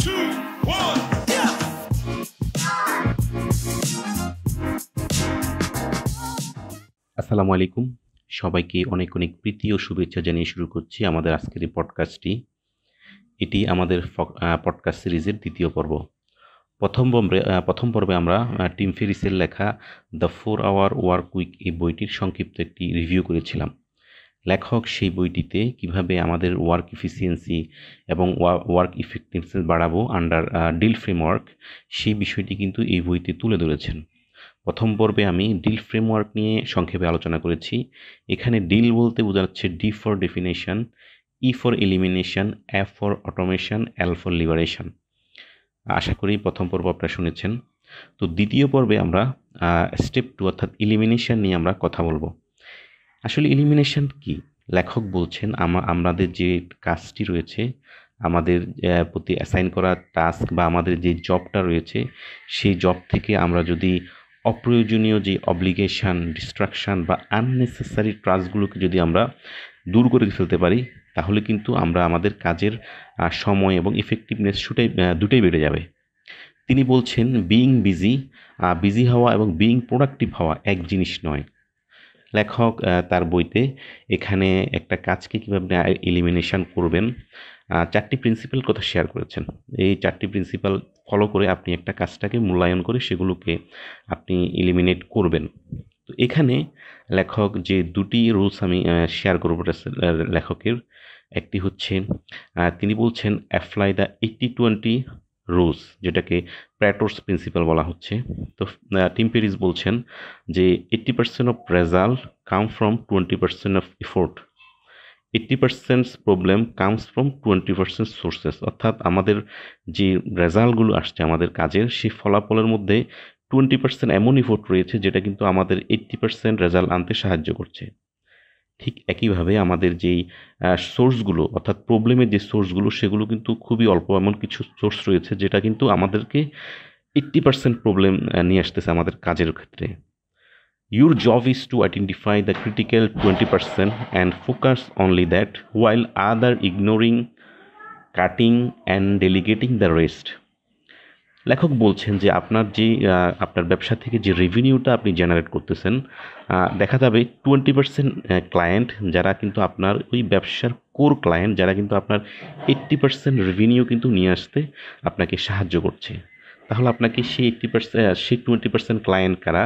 two, one, yeah! আসসালামু আলাইকুম। সবাইকে অনেক অনেক প্রীতি ও শুভেচ্ছা জানিয়ে শুরু করছি আমাদের আজকের এই পডকাস্টটি। এটি আমাদের পডকাস্ট সিরিজের দ্বিতীয় পর্ব। প্রথম পর্বে আমরা টিম ফেরিসের লেখা দ্য 4 আওয়ার ওয়ার্ক উইক এই বইটির সংক্ষিপ্ত একটি রিভিউ করেছিলাম। লেখক সেই বইটিতে কিভাবে আমাদের ওয়ার্ক এফিসিয়েন্সি এবং ওয়ার্ক ইফেক্টিভনেস বাড়াবো আন্ডার ডিল ফ্রেমওয়ার্ক, সেই বিষয়টি কিন্তু এই বইতে তুলে ধরেছেন। প্রথম পর্বে আমি ডিল ফ্রেমওয়ার্ক নিয়ে সংক্ষেপে আলোচনা করেছি। এখানে ডিল বলতে বোঝাচ্ছে D for definition, E for elimination, F for automation, L for liberation. আশা করি প্রথম পর্ব আপনারা শুনেছেন। তো দ্বিতীয় পর্বে আমরা স্টেপ 2 অর্থাৎ এলিমিনেশন নিয়ে আমরা কথা বলবো। আসলে এলিমিনেশন কি? লেখক বলছেন আমাদের যে কাজটি রয়েছে, আমাদের প্রতি অ্যাসাইন করা টাস্ক বা আমাদের যে জবটা রয়েছে, সেই জব থেকে আমরা যদি অপ্রয়োজনীয় যে অব্লিগেশন, ডিস্ট্রাকশান বা আননেসেসারি টাস্কগুলোকে যদি আমরা দূর করে ফেলতে পারি, তাহলে কিন্তু আমরা আমাদের কাজের সময় এবং ইফেক্টিভনেস দুটোই বেড়ে যাবে। তিনি বলছেন বিজি হওয়া এবং বিইং প্রোডাক্টিভ হওয়া এক জিনিস নয়। লেখক তার বইতে এখানে একটা কাজকে কীভাবে এলিমিনেশন করবেন 4টি প্রিন্সিপাল কথা শেয়ার করেছেন। এই 4টি প্রিন্সিপাল ফলো করে আপনি একটা কাজটাকে মূল্যায়ন করে সেগুলোকে আপনি এলিমিনেট করবেন। তো এখানে লেখক যে 2টি রুলস আমি শেয়ার করব লেখকের, একটি হচ্ছে তিনি বলছেন অ্যাপ্লাই দ্য 80-20 রুলস, যেটাকে প্যাটোর্স প্রিন্সিপাল বলা হচ্ছে। তো টিম পেরিস বলছেন যে 80% of result come from 20% of effort, 80% problem comes from 20% sources. অর্থাৎ আমাদের যে রেজাল্টগুলো আসছে আমাদের কাজের, সেই ফলাফলের মধ্যে 20% এমন এফোর্ট রয়েছে যেটা কিন্তু আমাদের 80% রেজাল্ট আনতে সাহায্য করছে। ঠিক একইভাবে আমাদের যেই সোর্সগুলো অর্থাৎ প্রবলেমের যে সোর্সগুলো, সেগুলো কিন্তু খুবই অল্প। এমন কিছু সোর্স রয়েছে যেটা কিন্তু আমাদেরকে 80% প্রবলেম নিয়ে আসতেছে আমাদের কাজের ক্ষেত্রে। Your job is to identify the critical 20% and focus only that, while other ignoring, cutting and delegating the rest. লেখক বলছেন যে আপনার ব্যবসা থেকে যে রেভিনিউটা আপনি জেনারেট করতেছেন, দেখা যাবে 20% ক্লায়েন্ট যারা কিন্তু আপনার ওই ব্যবসার কোর ক্লায়েন্ট, যারা কিন্তু আপনার 80% রেভিনিউ কিন্তু নিয়ে আসতে আপনাকে সাহায্য করছে। তাহলে আপনাকে সেই 20% ক্লায়েন্ট কারা,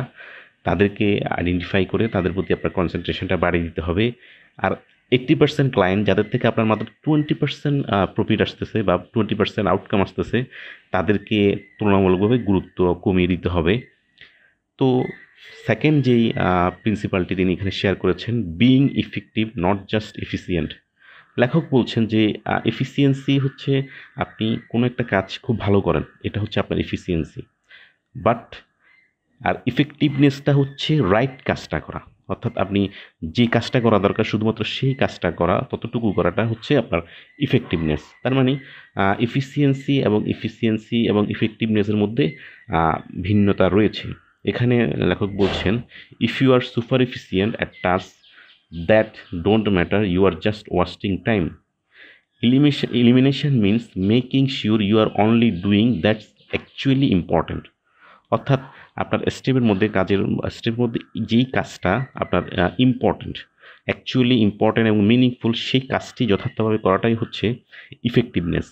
তাদেরকে আইডেন্টিফাই করে তাদের প্রতি আপনার কনসেন্ট্রেশনটা বাড়িয়ে দিতে হবে। আর 80% ক্লায়েন্ট যাদের থেকে আপনার মাত্র 20% প্রফিট আসতেছে বা 20% আউটকাম আসতেছে, তাদেরকে তুলনামূলকভাবে গুরুত্ব কমিয়ে দিতে হবে। তো সেকেন্ড যেই প্রিন্সিপালটি তিনি এখানে শেয়ার করেছেন, being effective not just efficient. লেখক বলছেন যে এফিসিয়েন্সি হচ্ছে আপনি কোনো একটা কাজ খুব ভালো করেন, এটা হচ্ছে আপনার এফিসিয়েন্সি। বাট আর ইফেক্টিভনেসটা হচ্ছে রাইট কাজটা করা, অর্থাৎ আপনি যে কাজটা করা দরকার শুধুমাত্র সেই কাজটা করা, ততটুকু করাটা হচ্ছে আপনার ইফেক্টিভনেস। তার মানে এফিসিয়েন্সি এবং ইফেক্টিভনেসের মধ্যে ভিন্নতা রয়েছে। এখানে লেখক বলছেন, if you are super efficient at task that don't matter, you are just wasting time. Elimination means making sure you are only doing that's actually important. অর্থাৎ আপনার স্টেপের মধ্যে যেই কাজটা আপনার অ্যাকচুয়ালি ইম্পর্ট্যান্ট এবং মিনিংফুল, সেই কাজটি যথার্থভাবে করাটাই হচ্ছে ইফেক্টিভনেস।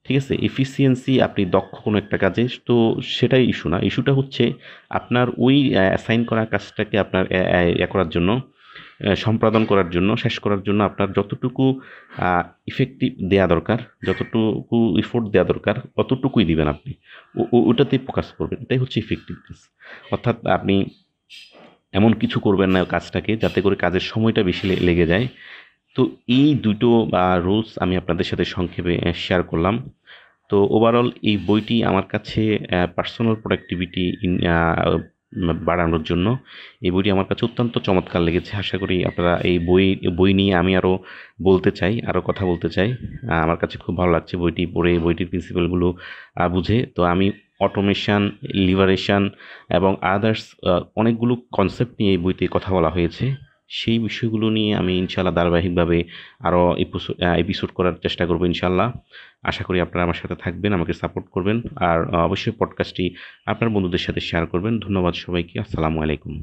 ঠিক আছে? এফিসিয়েন্সি আপনি দক্ষ কোনো একটা কাজে, তো সেটাই ইস্যু না। ইস্যুটা হচ্ছে আপনার ওই অ্যাসাইন করা কাজটাকে আপনার করার জন্য, সম্পাদন করার জন্য, শেষ করার জন্য আপনার যতটুকু ইফেক্টিভ দেওয়া দরকার, যতটুকু এফোর্ট দেওয়া দরকার, অতটুকুই দিবেন আপনি। ওটাতেই ফোকাস করবেন। এটাই হচ্ছে ইফেক্টিভনেস। অর্থাৎ আপনি এমন কিছু করবেন না কাজটাকে যাতে করে কাজের সময়টা বেশি লেগে যায়। তো এই দুটো রুলস আমি আপনাদের সাথে সংক্ষেপে শেয়ার করলাম। তো ওভারঅল এই বইটি আমার কাছে পার্সোনাল প্রোডাক্টিভিটি বাড়ানোর জন্য এই বইটি আমার কাছে অত্যন্ত চমৎকার লেগেছে। আশা করি আপনারা এই বই নিয়ে আমি আরও কথা বলতে চাই। আমার কাছে খুব ভালো লাগছে বইটি পড়ে, বইটির প্রিন্সিপালগুলো বুঝে। তো আমি অটোমেশন, লিবারেশন এবং আদার্স অনেকগুলো কনসেপ্ট নিয়ে এই বইতে কথা বলা হয়েছে। সেই বিষয়গুলো নিয়ে আমি ইনশাআল্লাহ ধারাবাহিকভাবে আরও এপিসোড করার চেষ্টা করব ইনশাআল্লাহ। আশা করি আপনারা আমার সাথে থাকবেন, আমাকে সাপোর্ট করবেন, আর অবশ্যই পডকাস্টটি আপনার বন্ধুদের সাথে শেয়ার করবেন। ধন্যবাদ সবাইকে। আসসালামু আলাইকুম।